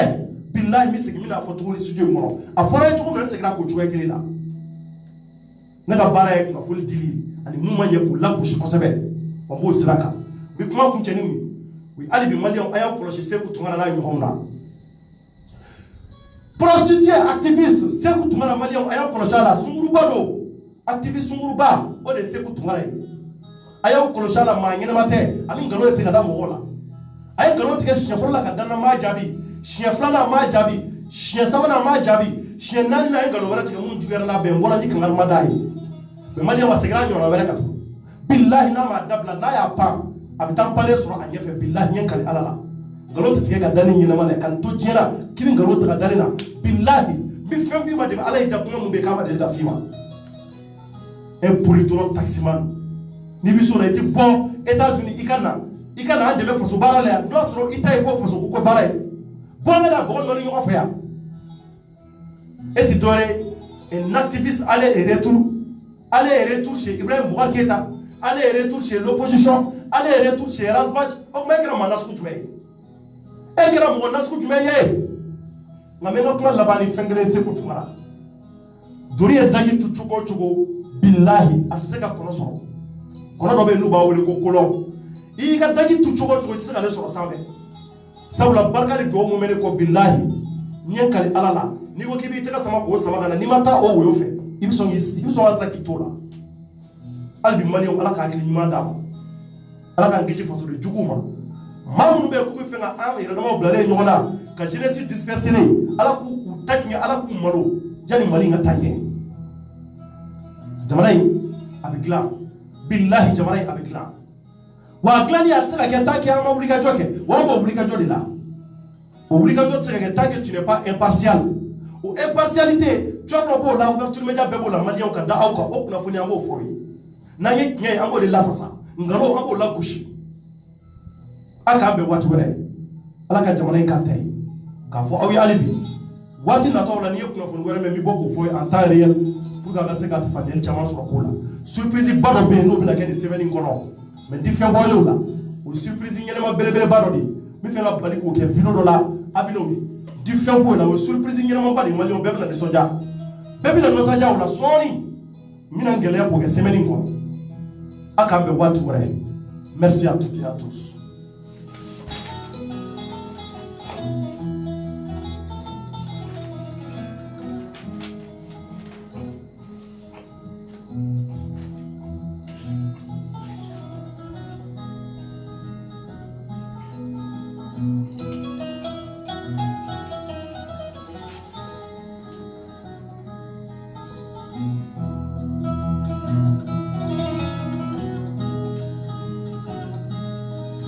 billahi misiki mina fotoli studio mo afara to ko nse gra ko chwe kelila naga bara e ko fuli dili ani mumma ye ko la ko shi kosebe wambo siraka bi kuma kun cheni wi ali bi malion aya ko shi seku tungana na yuhomna prostituée activiste seku tungana malion aya ko shala sunguruba do activiste sunguruba o de seku tungana aya ko shala ma ngena mate ami ngalo te kada mo wala aya ngalo te shi fola ka dana ma jabi shia flana ma jabi shia sabana ma jabi shia nani na ngalo wala tika mun jugera na be mbona ni kangal madai be mali wa segra nyo na wala kat billahi na ma dabla na ya pa abitam pale sura anyefe billahi nyen kali alala ngalo tika ga dani nyina mala kan to jera kimi ngalo tika dani na billahi bi fembi wa de ala ida kuma mun be kama de da fima e politolo taximan ni biso na iti bon États-Unis ikana ande me foso barale ndo soro ita ko foso ko barale bonga da bon non yo ya eti dore un activiste aller et retour chez Ibrahim Boubacar Keita, aller et retour chez l'opposition, aller et retour chez Razbach o mekra manasku tume e kira mo nasku tume ye ngamenga kuma labani fengele se kutumara duri e dagi tuchuko chugo billahi aseka konoso kono be nuba wole ko kolo i ka dagi tuchuko chugo tisaka le so sambe sabula barka de do mo mele ko billahi nyen kali alala ni ko kibi teka sama ko sama kana ni mata o wo fe ibiso asa kitola albi mali ala ka akili nyima da ala ka ngishi faso de juguma mamu be ko fe nga am ira mo blale nyona ka jeunesse dispersée ala ku takinya ala ku malo jani mali nga tanye jamana avec dilan billahi jamana avec dilan wa dilan ya tsaka ke ta ke ama obligation ke wa ba obligation de là obligation tsaka ke ta que tu n'es pas impartial ou impartialité tu as pas la ouverture média bebo la malien ka da au ka o na foni ambo foi na ye nye ambo de la fasa ngalo ambo la kushi aka be watu wele ala ka jamana ka tay ka fo awi alibi wati na tawla ni yekuna foni wele mi boko foi en temps réel pour ka se ka fadel chama sur ko la surprise bado be no bi la ken 7 kono mais different boyo la o surprise nyelema belebele bado di mi fe la bali ko ke video do la abino different boyo la o surprise nyelema bali malio be la de soja be la no soja o la soni mina ngele ya ko ke 7 kono aka be watu wele merci à toutes et à tous.